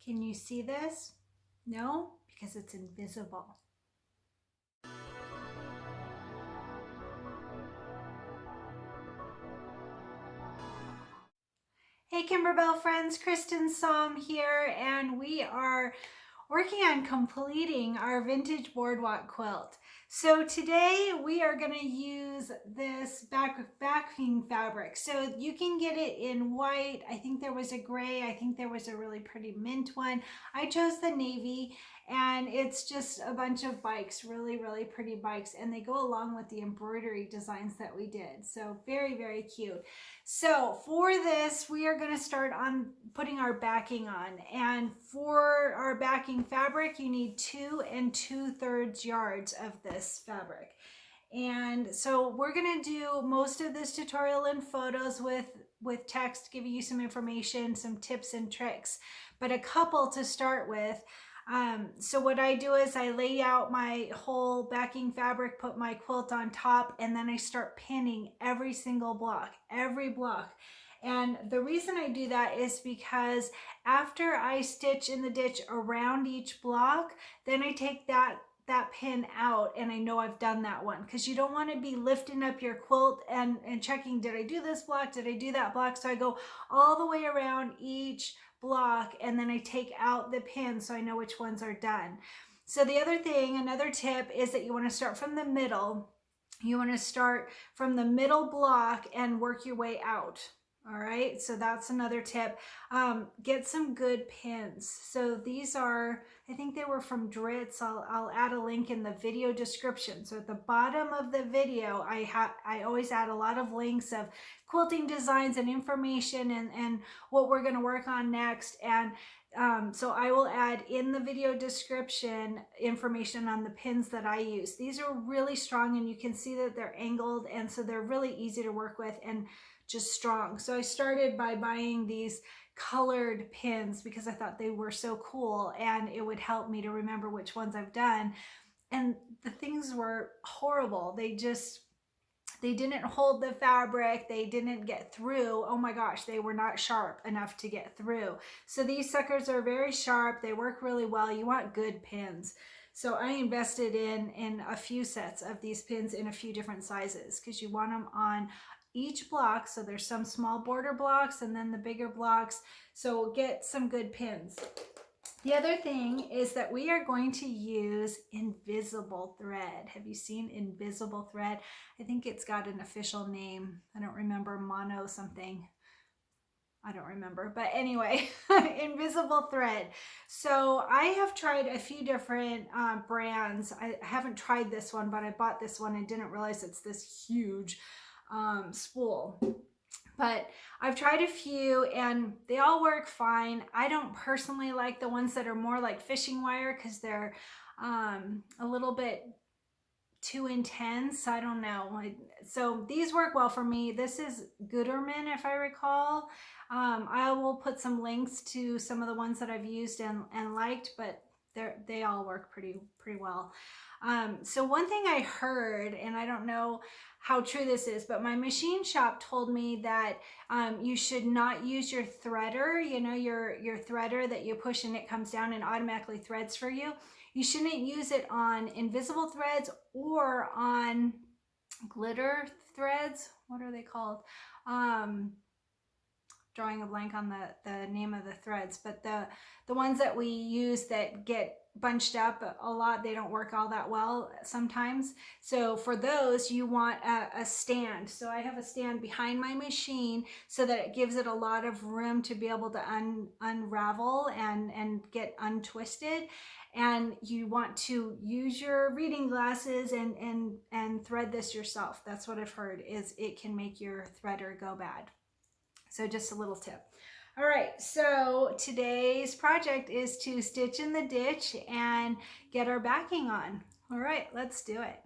Can you see this? No, because it's invisible. Hey Kimberbell friends, Kristen Som here, and we are working on completing our vintage boardwalk quilt. So today we are going to use this backing fabric. So you can get it in white. I think there was a gray. I think there was a really pretty mint one. I chose the navy, and it's just a bunch of bikes, really pretty bikes, and they go along with the embroidery designs that we did. So very cute. So for this, we are going to start on putting our backing on, and for our backing fabric, you need 2 2/3 yards of this fabric. And so we're going to do most of this tutorial in photos with text, giving you some information, some tips and tricks, but a couple to start with. So what I do is I lay out my whole backing fabric, put my quilt on top, and then I start pinning every single block, every block. And the reason I do that is because after I stitch in the ditch around each block, then I take that pin out, and I know I've done that one, because you don't want to be lifting up your quilt and checking, did I do this block, did I do that block? So I go all the way around each block, and then I take out the pin so I know which ones are done. So the other thing, another tip, is that you want to start from the middle. You want to start from the middle block and work your way out. All right, so that's another tip. Get some good pins. So these are, I think they were from Dritz. I'll add a link in the video description. So at the bottom of the video, I always add a lot of links of quilting designs and information and what we're going to work on next. And so I will add in the video description information on the pins that I use. These are really strong, and you can see that they're angled, and so they're really easy to work with and just strong. So I started by buying these colored pins because I thought they were so cool and it would help me to remember which ones I've done. And the things were horrible. They didn't hold the fabric. They didn't get through. Oh my gosh, they were not sharp enough to get through. So these suckers are very sharp. They work really well. You want good pins. So I invested in a few sets of these pins in a few different sizes, because you want them on each block. So there's some small border blocks and then the bigger blocks. So get some good pins. The other thing is that we are going to use invisible thread. Have you seen invisible thread? I think it's got an official name. I don't remember, mono something. I don't remember, but anyway, invisible thread. So I have tried a few different brands. I haven't tried this one, but I bought this one and didn't realize it's this huge spool. But I've tried a few and they all work fine. I don't personally like the ones that are more like fishing wire, because they're a little bit too intense. I don't know. So these work well for me. This is Gooderman, if I recall. I will put some links to some of the ones that I've used and liked, but they all work pretty well. So one thing I heard, and I don't know how true this is, but my machine shop told me that you should not use your threader, you know, your threader that you push and it comes down and automatically threads for you. You shouldn't use it on invisible threads or on glitter threads. What are they called? Drawing a blank on the name of the threads, but the ones that we use that get bunched up a lot, they don't work all that well sometimes. So for those, you want a stand. So I have a stand behind my machine so that it gives it a lot of room to be able to unravel and get untwisted. And you want to use your reading glasses and thread this yourself. That's what I've heard, is it can make your threader go bad. So just a little tip. All right, so today's project is to stitch in the ditch and get our backing on. All right, let's do it.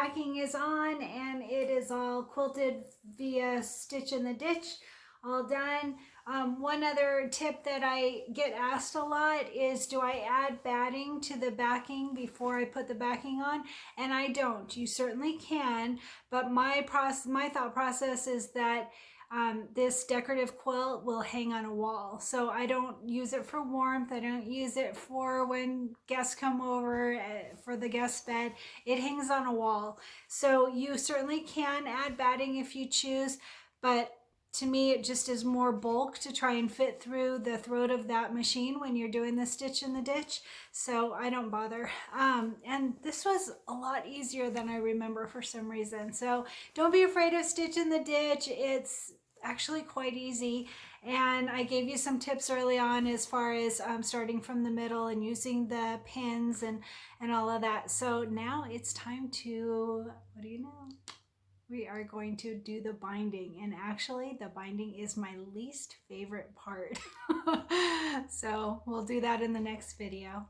backing is on and it is all quilted via stitch in the ditch, all done. One other tip that I get asked a lot is, do I add batting to the backing before I put the backing on? And I don't. You certainly can, but my thought process is that this decorative quilt will hang on a wall. So I don't use it for warmth. I don't use it for when guests come over for the guest bed. It hangs on a wall. So you certainly can add batting if you choose, but to me, it just is more bulk to try and fit through the throat of that machine when you're doing the stitch in the ditch. So I don't bother. And this was a lot easier than I remember for some reason. So don't be afraid of stitch in the ditch. It's actually quite easy. And I gave you some tips early on as far as starting from the middle and using the pins and all of that. So now it's time to, what do you know? We are going to do the binding, and actually the binding is my least favorite part. So we'll do that in the next video.